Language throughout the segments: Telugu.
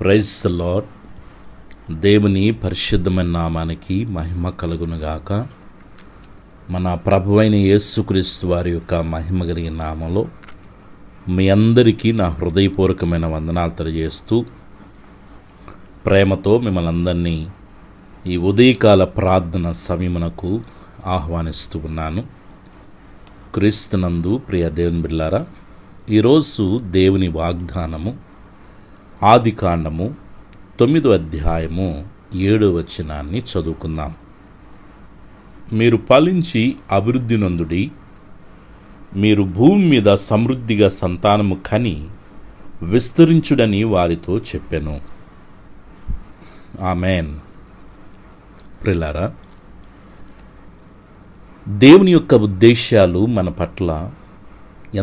Praise the lord. దేవుని పరిశుద్ధమైన నామానికి మహిమ కలుగునుగాక. మన ప్రభువైన యేసుక్రీస్తు వారి యొక్క మహిమ కలిగిన నామంలో మీ అందరికీ నా హృదయపూర్వకమైన వందనాలు తెలియజేస్తూ ప్రేమతో మిమ్మల్ని అందరినీ ఈ ఉదయకాల ప్రార్థన సమయమునకు ఆహ్వానిస్తూ ఉన్నాను. క్రీస్తునందు ప్రియ దేవుని బిడ్డలారా, ఈరోజు దేవుని వాగ్దానము ఆదికాండము 9వ అధ్యాయము 7వ వచనాన్ని చదువుకుందాం. మీరు ఫలించి అభివృద్ధి నొందుడి, మీరు భూమి మీద సమృద్ధిగా సంతానము కని విస్తరించుడని వారితో చెప్పెను. ఆమేన్. ప్రియులారా, దేవుని యొక్క ఉద్దేశాలు మన పట్ల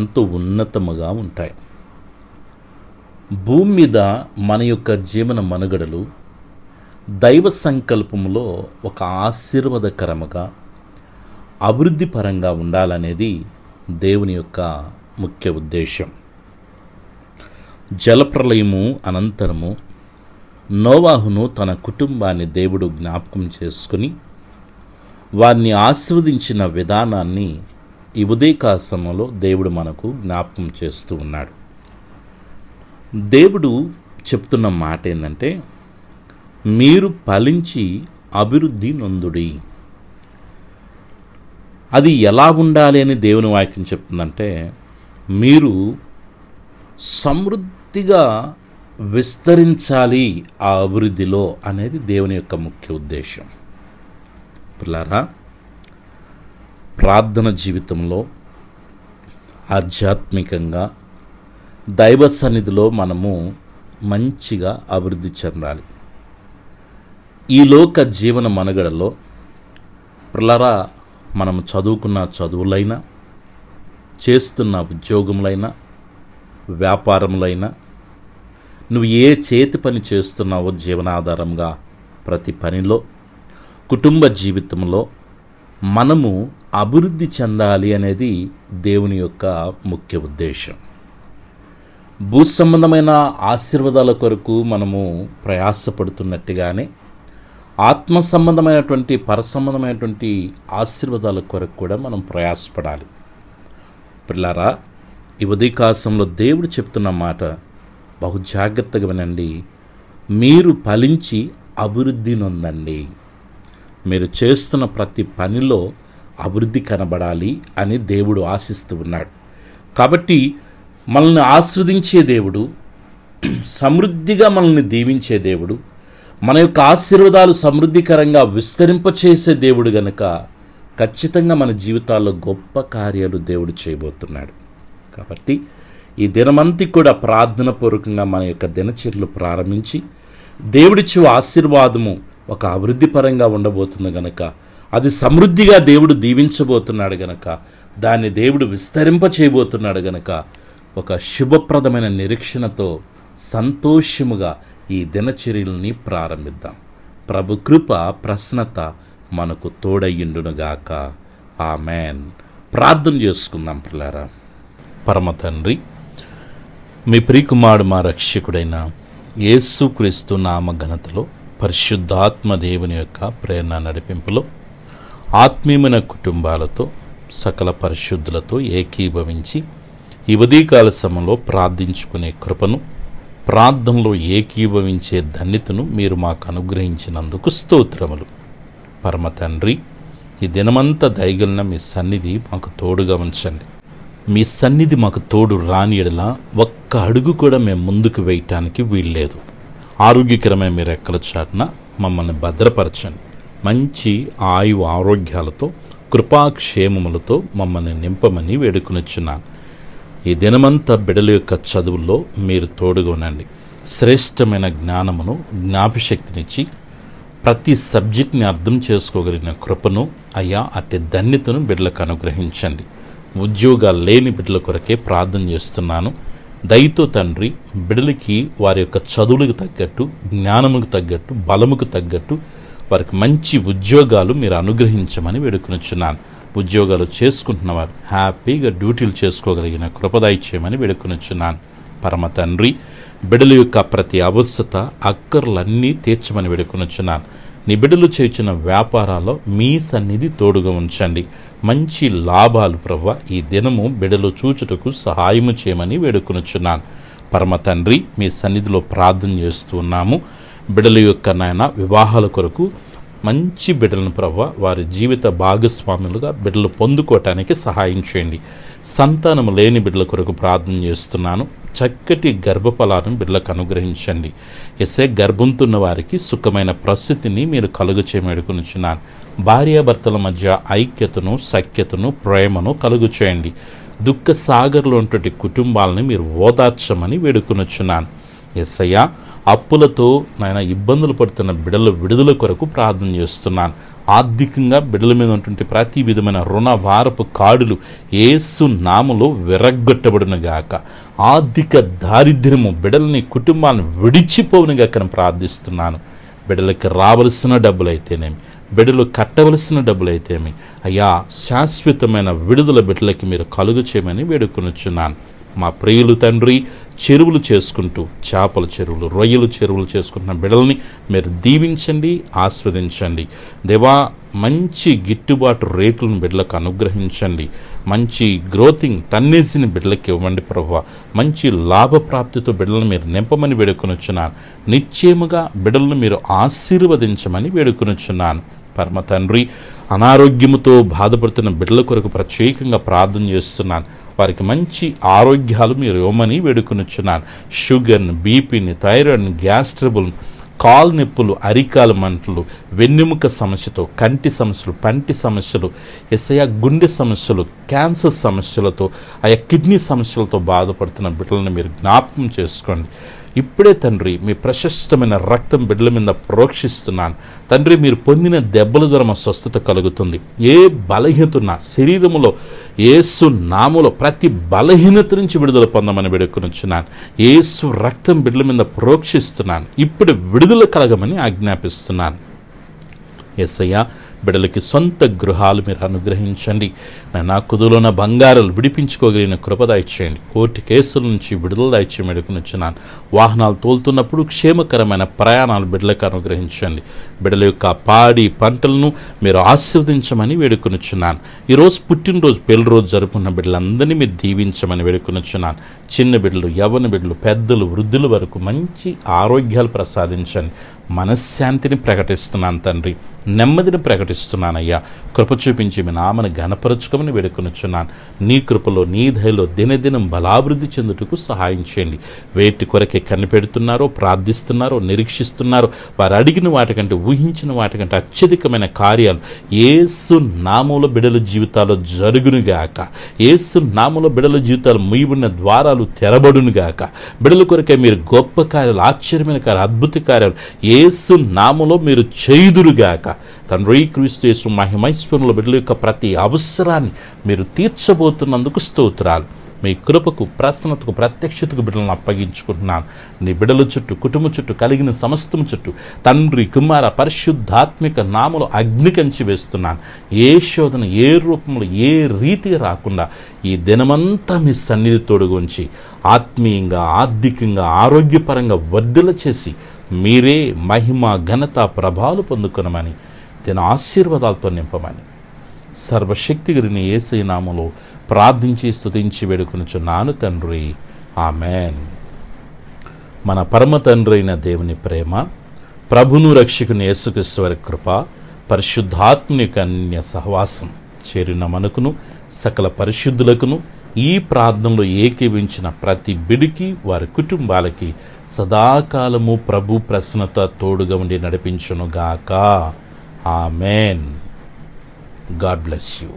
ఎంతో ఉన్నతముగా ఉంటాయి. భూమి మీద మన యొక్క జీవన మనుగడలు దైవ సంకల్పములో ఒక ఆశీర్వాదకరముగా అభివృద్ధి పరంగా ఉండాలనేది దేవుని యొక్క ముఖ్య ఉద్దేశం. జలప్రలయము అనంతరము నోవాహును తన కుటుంబాన్ని దేవుడు జ్ఞాపకం చేసుకుని వారిని ఆశీర్వదించిన విధానాన్ని ఈ ఉదయకాల సమయంలో దేవుడు మనకు జ్ఞాపకం చేస్తూ ఉన్నాడు. దేవుడు చెప్తున్న మాట ఏంటంటే, మీరు ఫలించి అభివృద్ధి నొందుడి. అది ఎలా ఉండాలి అని దేవుని వాక్యం చెప్తుందంటే, మీరు సమృద్ధిగా విస్తరించాలి ఆ అభివృద్ధిలో అనేది దేవుని యొక్క ముఖ్య ఉద్దేశం. పిల్లారా, ప్రార్థన జీవితంలో ఆధ్యాత్మికంగా దైవ సన్నిధిలో మనము మంచిగా అభివృద్ధి చెందాలి. ఈ లోక జీవన మనుగడలో పిల్లరా, మనము చదువుకున్న చదువులైనా, చేస్తున్న ఉద్యోగములైనా, వ్యాపారములైనా, నువ్వు ఏ చేతి పని చేస్తున్నావో జీవనాధారంగా ప్రతి పనిలో, కుటుంబ జీవితంలో మనము అభివృద్ధి చెందాలి అనేది దేవుని యొక్క ముఖ్య ఉద్దేశం. భూ సంబంధమైన ఆశీర్వాదాల కొరకు మనము ప్రయాసపడుతున్నట్టుగానే ఆత్మ సంబంధమైనటువంటి పరసంబంధమైనటువంటి ఆశీర్వాదాల కొరకు కూడా మనం ప్రయాసపడాలి. పిల్లారా, ఈ ఉదయకాలంలో దేవుడు చెప్తున్న మాట బహు జాగ్రత్తగా వినండి. మీరు ఫలించి అభివృద్ధి నొందండి. మీరు చేస్తున్న ప్రతి పనిలో అభివృద్ధి కనబడాలి అని దేవుడు ఆశిస్తూ ఉన్నాడు. కాబట్టి మనల్ని ఆశీర్వదించే దేవుడు, సమృద్ధిగా మనల్ని దీవించే దేవుడు, మన యొక్క ఆశీర్వాదాలు సమృద్ధికరంగా విస్తరింపచేసే దేవుడు గనుక ఖచ్చితంగా మన జీవితాల్లో గొప్ప కార్యాలు దేవుడు చేయబోతున్నాడు. కాబట్టి ఈ దినమంతా కూడా ప్రార్థన పూర్వకంగా మన యొక్క దినచర్యలు ప్రారంభించి దేవుడిచ్చే ఆశీర్వాదము ఒక అభివృద్ధి పరంగా ఉండబోతుంది గనక, అది సమృద్ధిగా దేవుడు దీవించబోతున్నాడు గనక, దాన్ని దేవుడు విస్తరింప చేయబోతున్నాడు గనక ఒక శుభప్రదమైన నిరీక్షణతో సంతోషముగా ఈ దినచర్యల్ని ప్రారంభిద్దాం. ప్రభు కృప ప్రసన్నత మనకు తోడయ్యుండునుగాక. ఆమేన్. ప్రార్థన చేసుకుందాం. పిల్లారా, పరమ తండ్రి, మీ ప్రియకుమారుడు మా రక్షకుడైన యేసుక్రీస్తు నామ ఘనతలో, పరిశుద్ధాత్మ దేవుని యొక్క ప్రేరణ నడిపింపులో, ఆత్మీయమైన కుటుంబాలతో సకల పరిశుద్ధులతో ఏకీభవించి ఈ ఉదయకాల సమయంలో ప్రార్థించుకునే కృపను, ప్రార్థనలో ఏకీభవించే ధన్యతను మీరు మాకు అనుగ్రహించినందుకు స్తోత్రములు. పరమ తండ్రి, ఈ దినమంతా దయగలిన మీ సన్నిధి మాకు తోడుగా ఉంచండి. మీ సన్నిధి మాకు తోడు రాని ఎడల ఒక్క అడుగు కూడా మేము ముందుకు వేయటానికి వీల్లేదు. ఆరోగ్యకరమైన మీ రెక్కల చాటున మమ్మల్ని భద్రపరచండి. మంచి ఆయు ఆరోగ్యాలతో, కృపాక్షేమములతో మమ్మల్ని నింపమని వేడుకొనుచున్నాను. ఈ దినమంతా బిడ్డల యొక్క చదువుల్లో మీరు తోడుగా ఉండండి. శ్రేష్టమైన జ్ఞానమును, జ్ఞాపశక్తినిచ్చి ప్రతి సబ్జెక్ట్ని అర్థం చేసుకోగలిగిన కృపను, అయ్యా అట్టి ధన్యతను బిడ్డలకు అనుగ్రహించండి. ఉద్యోగాలు లేని బిడ్డల కొరకే ప్రార్థన చేస్తున్నాను. దయతో తండ్రి, బిడ్డలకి వారి యొక్క చదువులకు తగ్గట్టు, జ్ఞానముకు తగ్గట్టు, బలముకు తగ్గట్టు వారికి మంచి ఉద్యోగాలు మీరు అనుగ్రహించమని వేడుకొనుచున్నాను. ఉద్యోగాలు చేసుకుంటున్నవారు హ్యాపీగా డ్యూటీలు చేసుకోగలిగిన కృప దయచేయమని వేడుకొనుచున్నాను. పరమ తండ్రి, బిడ్డల యొక్క ప్రతి అవసరత అక్కర్లన్నీ తీర్చమని వేడుకొనుచున్నాను. నీ బిడ్డలు చేర్చిన వ్యాపారాల్లో మీ సన్నిధి తోడుగా ఉంచండి. మంచి లాభాలు ప్రభువా ఈ దినము బిడ్డలు చూచుటకు సహాయము చేయమని వేడుకొనుచున్నాను. పరమ తండ్రి, మీ సన్నిధిలో ప్రార్థన చేస్తూ ఉన్నాము. బిడ్డల యొక్క నాయన వివాహాల కొరకు మంచి బిడ్డలను ప్రభువా వారి జీవిత భాగస్వాములుగా బిడ్డలు పొందుకోవటానికి సహాయం చేయండి. సంతానము లేని బిడ్డల కొరకు ప్రార్థన చేస్తున్నాను. చక్కటి గర్భఫలాలను బిడ్డలకు అనుగ్రహించండి. ఎసే గర్భంతున్న వారికి సుఖమైన పరిస్థితిని మీరు కలుగు చేయమడుకునుచున్నాను. భార్యాభర్తల మధ్య ఐక్యతను, సఖ్యతను, ప్రేమను కలుగు చేయండి. దుఃఖ సాగర్లో ఉన్నటువంటి కుటుంబాలను మీరు ఓదార్చమని వేడుకొనుచున్నాను. యేసయ్యా, అప్పులతో నాయన ఇబ్బందులు పడుతున్న బిడ్డల విడుదల కొరకు ప్రార్థన చేస్తున్నాను. ఆర్థికంగా బిడ్డల మీద ఉన్నటువంటి ప్రతి విధమైన రుణ వారపు కాడులు యేసు నామములో విరగ్గొట్టబడునుగాక. ఆర్థిక దారిద్ర్యము బిడ్డలని కుటుంబాలను విడిచిపోవునుగాక ప్రార్థిస్తున్నాను. బిడ్డలకి రావలసిన డబ్బులైతేనేమి, బిడ్డలు కట్టవలసిన డబ్బులైతేమి అయ్యా, శాశ్వతమైన విడుదల బిడ్డలకి మీరు కలుగు చేయమని వేడుకొనుచున్నాను. మా ప్రియులు తండ్రి, చెరువులు చేసుకుంటూ చేపల చెరువులు, రొయ్యలు చెరువులు చేసుకుంటున్న బిడ్డల్ని మీరు దీవించండి, ఆస్వాదించండి. దేవా, మంచి గిట్టుబాటు రేట్లను బిడ్డలకు అనుగ్రహించండి. మంచి గ్రోతింగ్ టన్నేజీని బిడ్డలకు ఇవ్వండి ప్రభువా. మంచి లాభప్రాప్తితో బిడ్డలను మీరు నింపమని వేడుకొనుచున్నాను. నిశ్చయముగా బిడ్డలను మీరు ఆశీర్వదించమని వేడుకొనుచున్నాను. పరమ తండ్రి, అనారోగ్యముతో బాధపడుతున్న బిడ్డల కొరకు ప్రత్యేకంగా ప్రార్థన చేస్తున్నాను. వారికి మంచి ఆరోగ్యాలు మీరు ఇవ్వమని వేడుకొనుచున్నాను. షుగర్ని, బీపీని, థైరాయిడ్ని, గ్యాస్ ట్రబుల్, కాలు నొప్పులు, అరికాల మంటలు, వెన్నెముక సమస్యతో, కంటి సమస్యలు, పంటి సమస్యలు, ఎస్ఐ గుండె సమస్యలు, క్యాన్సర్ సమస్యలతో, ఆయా కిడ్నీ సమస్యలతో బాధపడుతున్న బిడ్డలను మీరు జ్ఞాపకం చేసుకోండి. ఇప్పుడే తండ్రి, మీ ప్రశస్తమైన రక్తం బిడ్డల మీద ప్రోక్షిస్తున్నాను. తండ్రి, మీరు పొందిన దెబ్బల ద్వారా మా స్వస్థత కలుగుతుంది. ఏ బలహీనత ఉన్నా శరీరములో యేసు నామములో ప్రతి బలహీనత నుంచి విడుదల పొందమని వేడుకొనుచున్నాను. యేసు రక్తం బిడ్డల మీద ప్రోక్షిస్తున్నాను. ఇప్పుడు విడుదల కలగమని ఆజ్ఞాపిస్తున్నాను. యేసయ్యా, బిడ్డలకి సొంత గృహాలు మీరు అనుగ్రహించండి. నా కుదులోన బంగారాలు విడిపించుకోగలిగిన కృప దయచేయండి. కోర్టు కేసుల నుంచి విడుదల దయచేయమని వేడుకొనుచున్నాను. వాహనాలు తోలుతున్నప్పుడు క్షేమకరమైన ప్రయాణాలు బిడ్డలకు అనుగ్రహించండి. బిడ్డల యొక్క పాడి పంటలను మీరు ఆశీర్వదించమని వేడుకొనుచున్నాను. ఈరోజు పుట్టినరోజు, పెళ్లి రోజు జరుపుకున్న బిడ్డలందరినీ మీరు దీవించమని వేడుకొనుచున్నాను. చిన్న బిడ్డలు, యవ్వన బిడ్డలు, పెద్దలు, వృద్ధుల వరకు మంచి ఆరోగ్యాలు ప్రసాదించండి. మనశ్శాంతిని ప్రకటిస్తున్నాను తండ్రి, నెమ్మదిని ప్రకటిస్తున్నానయ్యా. కృప చూపించి మీ నామను ఘనపరచుకోమని వేడుకొనుచున్నాను. నీ కృపలో, నీ దయలో దినదినం బలాభివృద్ధి చెందుటకు సహాయం చేయండి. వేటి కొరకే కనిపెడుతున్నారో, ప్రార్థిస్తున్నారో, నిరీక్షిస్తున్నారో వారు అడిగిన వాటికంటే, ఊహించిన వాటికంటే అత్యధికమైన కార్యాలు యేసు నామములో బిడ్డల జీవితాల్లో జరుగునుగాక. యేసు నామములో బిడ్డల జీవితాలు ముయ్యబడిన ద్వారాలు తెరబడునుగాక. బిడ్డల కొరకే మీరు గొప్ప కార్యాలు, ఆశ్చర్యమైన కార్యాలు, అద్భుత కార్యాలు యేసు నామములో మీరు చేయుదురుగాక. తండ్రి, క్రీస్తు యేసు మహిమైశ్వరంలో బిడ్డల యొక్క ప్రతి అవసరాన్ని మీరు తీర్చబోతున్నందుకు స్తోత్రాలు. మీ కృపకు, ప్రసన్నతకు, ప్రత్యక్షతకు బిడ్డలను అప్పగించుకుంటున్నాను. నీ బిడ్డల చుట్టూ, కుటుంబం చుట్టూ, కలిగిన సమస్తం చుట్టూ తండ్రి, కుమార, పరిశుద్ధాత్మిక నామములో అగ్ని కంచి వేస్తున్నాను. ఏ శోధన, ఏ రూపంలో, ఏ రీతిగా రాకుండా ఈ దినమంతా మీ సన్నిధి తోడుగా ఉంచి ఆత్మీయంగా, ఆర్థికంగా, ఆరోగ్యపరంగా వర్ధిల్ల చేసి మీరే మహిమ, ఘనత, ప్రభావాలు పొందుకొనమని, దీని ఆశీర్వాదాలతో నింపమని సర్వశక్తిగలిగిన యేసయ్య నామములో ప్రార్థించి స్తుతించి వేడుకొనుచున్నాను తండ్రి. ఆమెన్. మన పరమ తండ్రి అయిన దేవుని ప్రేమ, ప్రభును రక్షకుని యేసుక్రీస్తు వారి కృప, పరిశుద్ధాత్మని అన్య సహవాసం చేరిన మనకును, సకల పరిశుద్ధులకును, ఈ ప్రార్థనలో ఏకీవించిన ప్రతి బిడికి, వారి కుటుంబాలకి సదాకాలము ప్రభు ప్రసన్నత తోడుగా ఉండి నడిపించునుగాక. ఆమెన్. God bless you.